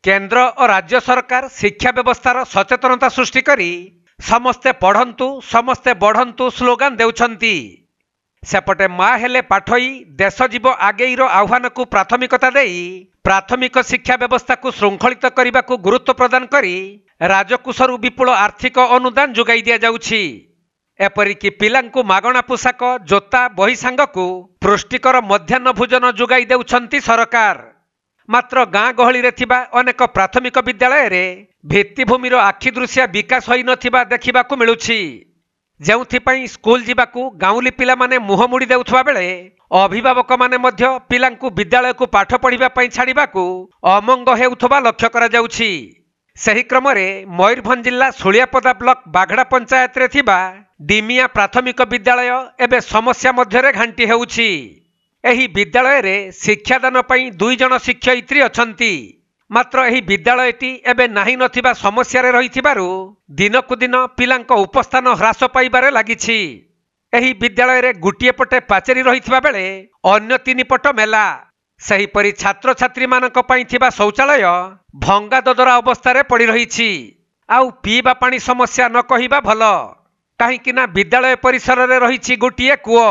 केंद्र और राज्य सरकार शिक्षा व्यवस्थार सचेतनता सृष्टि करी समस्ते पढ़ंतु समस्ते बढ़ंतु स्लोगान देउछंती। सेपटे माँ हेले पाठई देश जीव आगेईर आह्वान को प्राथमिकता देई प्राथमिक शिक्षा व्यवस्था को श्रृंखलित करने को गुरुत्व प्रदान करी राजकोषरु विपुल आर्थिक अनुदान जोगाई दिया जाउछि। एपरिकी पिलांकु मागणा पोशाक जोता बही सांगकु पुष्टिकर मध्याह्न भोजन जोगाई देउछंती सरकार। मात्र गाँ गहली रे थिबा अनेक प्राथमिक विद्यालय रे भित्तिभूमिर आखिदृश्य विकास होई नथिबा देखिबाकु मिलुछि। जेउथिपाई स्कूल जिबाकु गाउली पिला माने मुह मुड़ी देउथबा बेले अभिभावक माने मध्य पिलांकु विद्यालय को पाठ पढ़िबा पई छाड़िबाकु अमंग हेउथबा लक्ष्य करा जाउछि। सही क्रम में मयूरभंज जिला सुलियापदा ब्लॉक बाघड़ा पंचायत रे थिबा डिमिया प्राथमिक विद्यालय एबे समस्या मध्यरे घांटी हेउछि। एही विद्यालय रे शिक्षादान पई 2 जन शिक्षयित्री अछंती। मात्र एही विद्यालयटी एबे नाही नथिबा समस्या रे रहिथिबारु दिनकु दिन पिलांक उपस्थान ह्रास पाइबारे लागिछि। एही विद्यालय रे गुटिए पटे पाचेरी रहिथिबा बेले अन्य 3 पट मेला। सही परी छात्र छात्री मानक पई थिबा शौचालय भंगा ददरा अवस्था रे पड़ी रहिछि। आउ पीबा पानी समस्या न कहिबा भल काहीकिना विद्यालय परिसर रे रहिछि गोटिए कूओ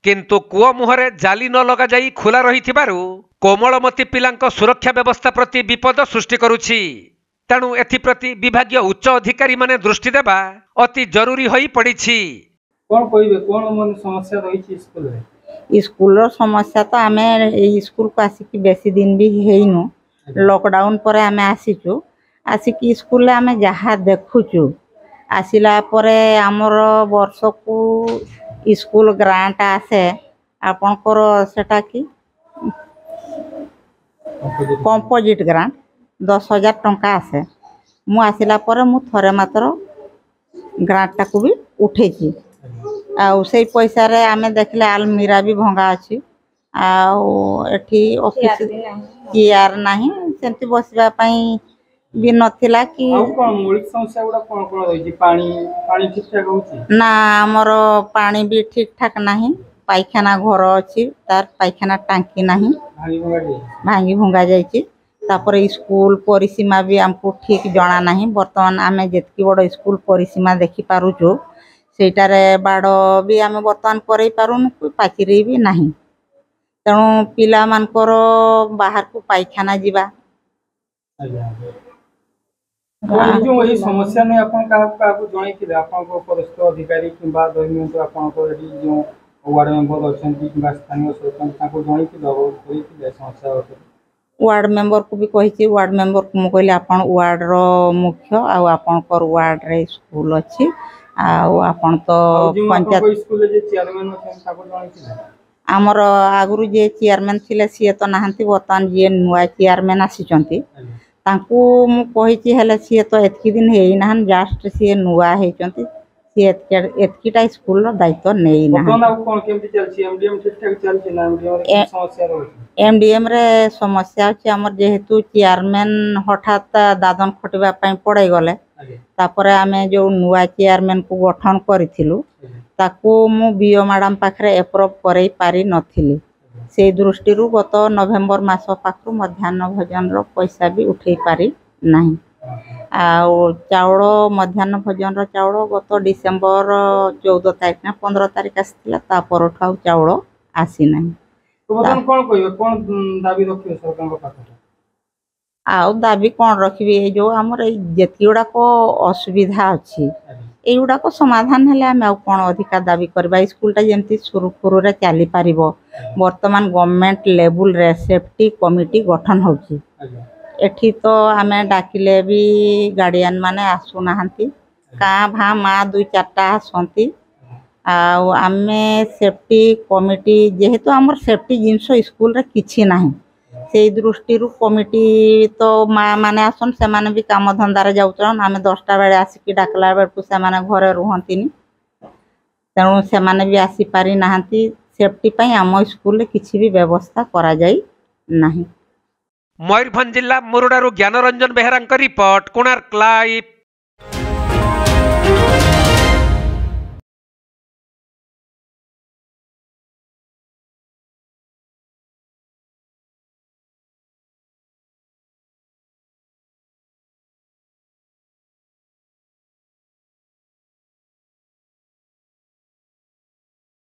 किंतु कूओ मुहरे जाली न लगा जाई खुला रहिथिबारु कोमलमती पिलांक सुरक्षा व्यवस्था प्रति विपद सृष्टि करुछि। तेणु एथिप्रति विभागीय उच्च अधिकारी माने दृष्टि देबा अति जरूरी होई पड़िछि। कोन कहिबे कोन मन समस्या रहिछि स्कूल रे? स्कूल समस्या तो आमे स्कूल को आसिक बेसी दिन भी हेइनु। लॉकडाउन पर आमे आसीचु आसिक स्कूल आमे जहा देखुचु आसिला परे हमर वर्ष को स्कूल ग्रांट आसे आपनकर सेटा की कंपोजिट ग्रांट 10,000 टंका आसे। मु आसिला परे मु थरे मात्र ग्रांट टाकू भी उठेची। आउ से पैसा रे आमे देखले आलमीरा भी भंगा अछि। आउ एठी ऑफिस चेयर नाही सेंति बसबा पई भी नथिला कि आउ कोन मौलिक समस्या गुडा कोन कोन रहि पानी ठीक ठाक होछि ना? हमर पानी भी ठीक ठाक नाही। पायखाना घर अछि तार पायखाना टांकी नाही भांगी भंगा जाइछि। तापर स्कूल परिसीमा भी हमको ठीक जणा नाही। वर्तमान आमे जेतकी बड़ स्कूल परिसीमा देखि पारुछु सेटारे बाड़ भी आमे वर्तमान करै पारुन पाचिरी भी नाही। तेणु पिला मानकर बाहर को पायखाना जिबा जो ये समस्या ने अपन का को जणै कि अपन को परिस्थ अधिकारी किबा दैनिक तो अपन को एडी जो वार्ड मेंबर अछंती किबा स्थानीय सरपंच ताको जणै कि दबो कोइ कि समस्या होते। वार्ड मेंबर को भी कहिछि। वार्ड मेंबर को मु कहले अपन वार्ड रो मुख्य आ अपन कर वार्ड रे स्कूल अछि आ अपन तो पंचायत स्कूल जे चेयरमैन अछन ताको जणै कि हमर आगुरु जे चेयरमैन थिले सिए तो नाहंती। वर्तमान जे नुआ चेयरमैन आसीचंती तांकू मु कहिछि हेले सिए तो एतकी दिन हेई नाहन जस्ट सिए नुआ हेचंती सिए एतकीटा स्कूल रो दायित्व नेई नाहन। कोन कोन केमति चलछि एमडीएम ठीक ठाक चलछि ना? एमडीएम रे समस्या रहछि। एमडीएम रे समस्या अछि हमर जेहेतु चेयरमैन हठात दादन खटिबा पई पड़ै गले तापरे आमे जो नुआ चेयरमैन को गठन करिथिलु ताकू मु बीओ मैडम पाखरे अप्रूव करै पारि नथिली। से दृष्टि रु गत नवेम्बर मास पाखरु मध्याह्न भोजन रो पैसा भी उठै पारि नाही। आउ चाउल मध्याह्न भोजन रो चाउल गत डिसेंबर 14 तारिख ना 15 तारिख आसिला ता परठाउ चाउल आसी नाही। तो बदन कोन कहियो कोन दाबी रखियो सरकार को पाखरे? आउ दाबी कोन रखिबे जो हमर जेति गुडा को असुविधा अछि ए गुडा को समाधान हेले हम आउ कोन अधिकार दाबी करबा। स्कूलटा जेमति सुरुखुरु रे चाली पारिबो। वर्तमान गवर्नमेंट लेवल रे सेफ्टी कमिटी गठन होछि। एठी तो आमे डाकिले भी गार्डियन माने आसु नाहंती का भा मा 2-4टा आसंती। आउ आमे सेफ्टी कमिटी जेहेतु हमर सेफ्टी जिंस स्कूल रे किछि नाही से दृष्टि रु कमिटी तो माँ माने आसन से माने भी काम धंदा रे जाउछन। आमे 10टा बेले आसिकी डाकला बेल को से माने घरे रुहंतीनी तेणु से माने भी आसी पारि नाहंती। सेफ्टी पई हम स्कूल रे किछि भी व्यवस्था करा जाई नाही। मयूरभंज जिला मुरुडारू ज्ञानरंजन बेहरांक रिपोर्ट कोणार्क लाइव।